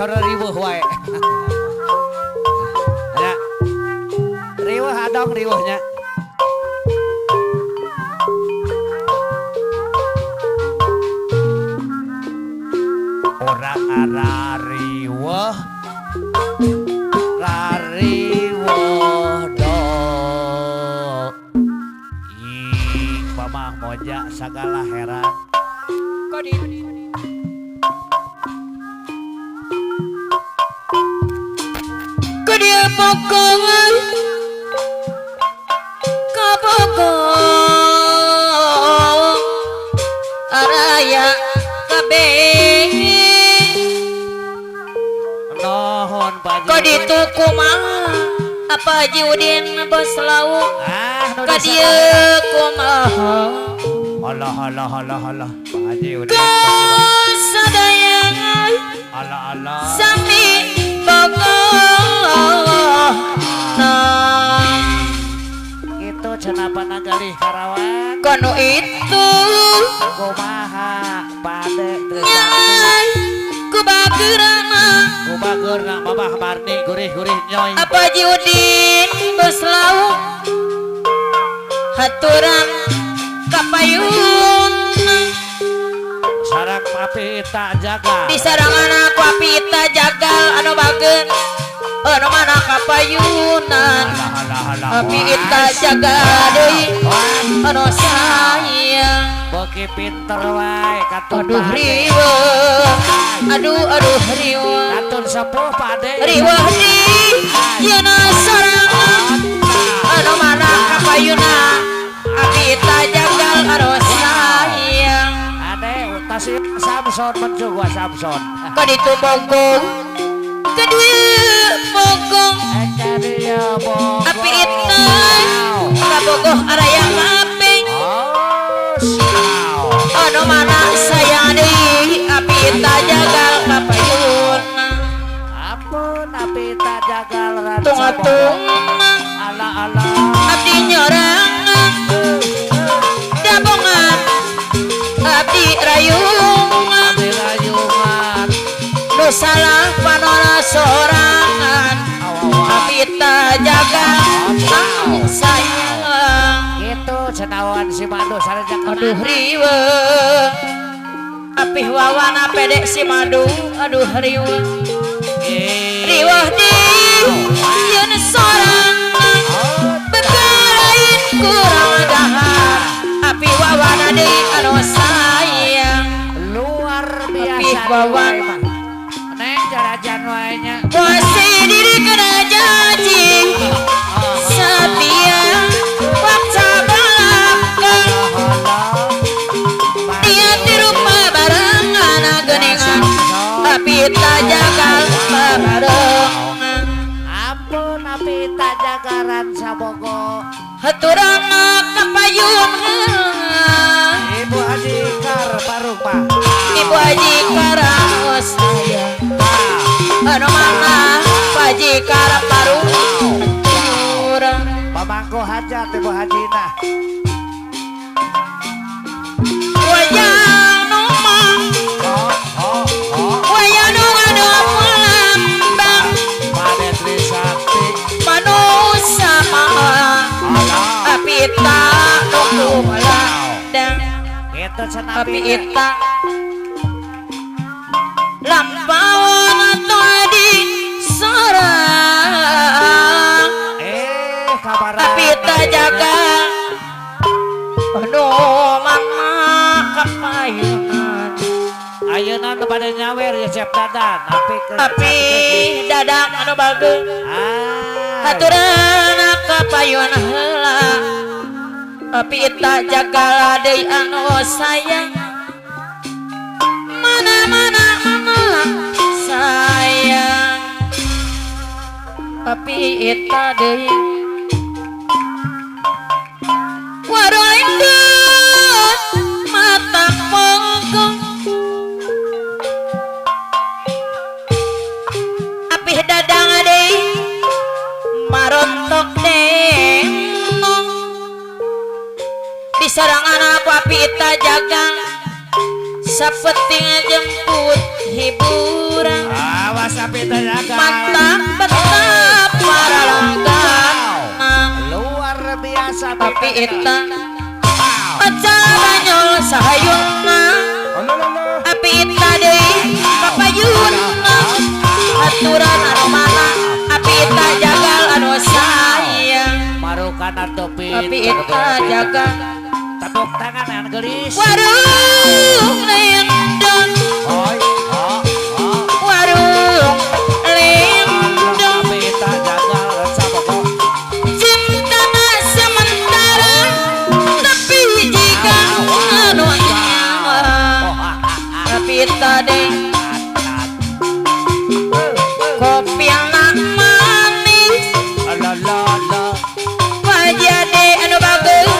sore riweuh wae. Ya. Riweuh adong riweuhnya. Orang ara riweuh rariweuh do. Ih, pamah moja sagala heran. Kodi. Kodi pokongan kapokong araya kabeh Nohon Pak kodi Haji. tuku mah apa Haji Udin bos lau Nu ka desa dieu kumaha Allah Pak Haji udah kasadayangan Allah sami bogor itu cenapa nagalih Karawang kono itu kumaha pade teu nyai kubageurana kubageur na Mamah Marni gurih-gurih nyoy apa Haji Udin bos lau haturan kapayun sarang mapita jaga di sarangan aku apita jagal anu bageun anu mana kapayunan api ita jaga deui anu sayang beki pinter wae katun aduh pade riweuh aduh riweuh katun sepuh pade riweuh di yeuna sarangan anu mana kapayunan api ita jagal anu sayang ade utasi Samson mencoba Samson ka ditu bogong kedua bogong dia bogo api ita kabogoh araya ngaping oh saw anu mana sayang deui api ita jagal kapayun ampun api tak jagal ran tung-tung ala abdi nyorang dabongan abdi rayung abdi rayungan nu salah panona sorangan api ita jagal sayang gitu cenawan si madu sareng aduh riweuh apih wawana pede si madu aduh riweuh riweuh di yeun sorangan bekalain kurang dahar api wawana deui anu sayang luar apih biasa wawana neng jarajan wae nya kuasi diri kena janji setia paksa belakang dia tirupa barengan geningan tapi tak jagal barengan ampun api tak jagaran sabogo haturan kapayun Ibu Haji Kar Parungpa Ibu Haji Karaos anu mana Haji Karaparung pamangku hajat Ibu Hajina wayang numang wayang nungadu pelambang Pade Trisakti manusia api ita nunggu meladang itu api cenapi ita lampauan atau di sorang kabar api ita jaga anu mana kapayunan ayeuna nu pada nyawer ya Cep Dadan api dadak anu bageus haturan kapayunan heula api ita jaga deui anu sayang mana sayang api ita deui waroindut mata pogong api dadang deui marontok dengong di sarangan aku api ita jagang sapeting jemput hiburan awas apita jagal mantap betap paralangan luar biasa tapi ita pacar banyol sahayuna api ita deui papayuna aturan anu mana api ita jagal anu sayang marukan topi api ita jagal tepuk tangan yang gelis warung lendong oi warung lendong apita jagal saboko cinta tak sementara tapi jika anu nyawa api ita deui kopi anak manis wajah de anu bagus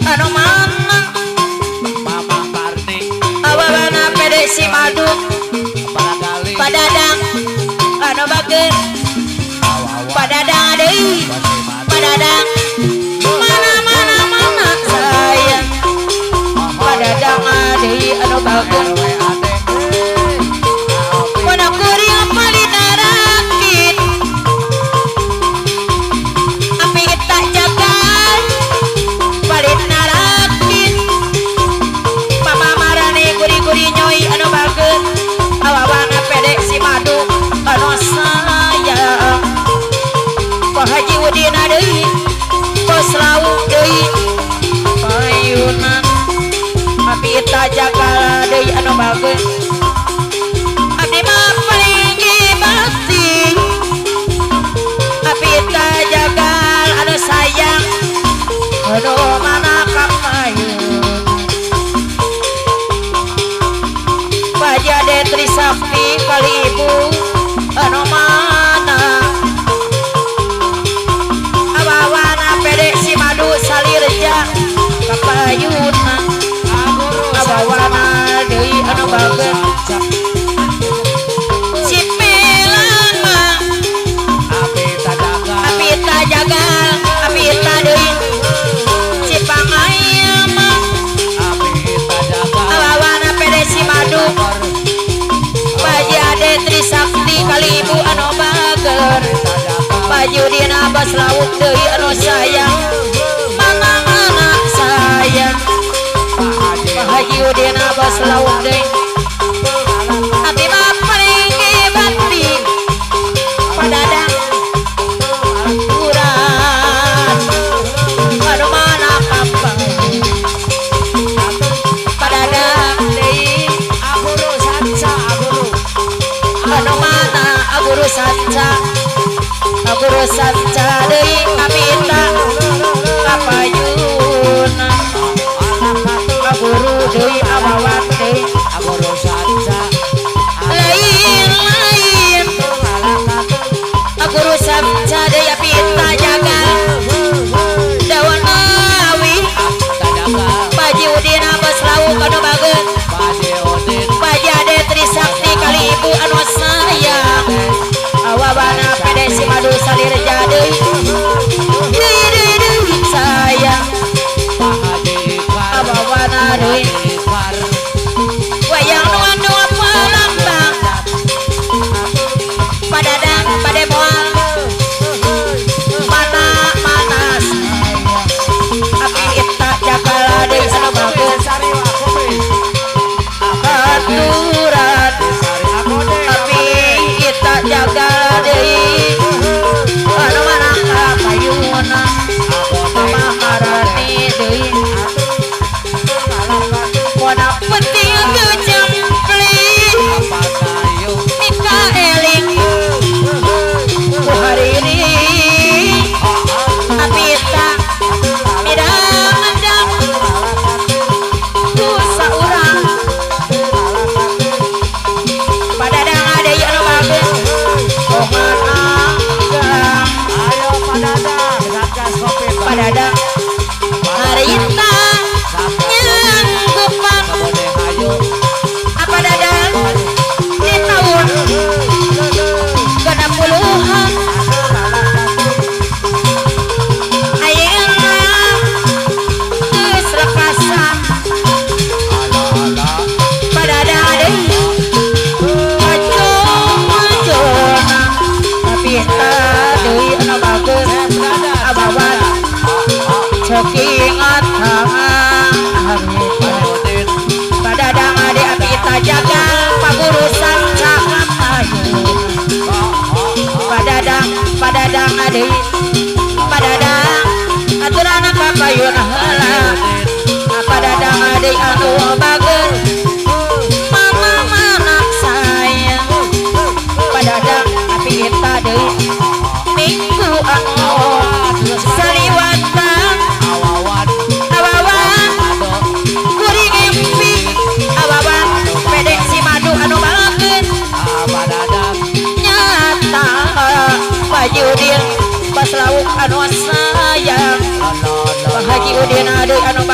anu mana Mama Parni awalana pede si madu barangkali padadang anu bagus padadang deui padadang mana sayang padadang deui anu bagus pada kuring palina rakit api tak jagal palina rakit mama marane guri-guri nyoi anu bagus awawana pede si madu anu sayang Pak Haji Udina deui bos lawung deui payunan api tak jagal deui anu bagus abdi mah paling bakti api tak jagal anu sayang anu mana kapayun Pajade Trisakti kali ibu anu mana abawana pede si madu salirja kapayunan abawana deui anu bagus si pelama apita jagal apita jagal apita deui si pangayama apita jagal awawana pede si madu Pajade Trisakti kali ibu anu bager Pajudina bas laut deui anu sayang mana sayang Pak Haji Udina bas laut deui abdi mah paling bakti padadang kurang anu mana kapal padadang deui aguru sanca aguru anu mana aguru sanca deui kapita kapayuna aguru deui awawan deui aguru sanca lain aguru sanca deui apita jagal dawan awi Paji Udina bos lauk anu bagus Pajade Trisakti kali ibu anu sayang awawana pede si madu salirja deui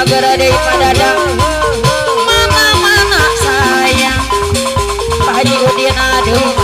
magara deui padadang mana sayang Pak Haji Udin aduh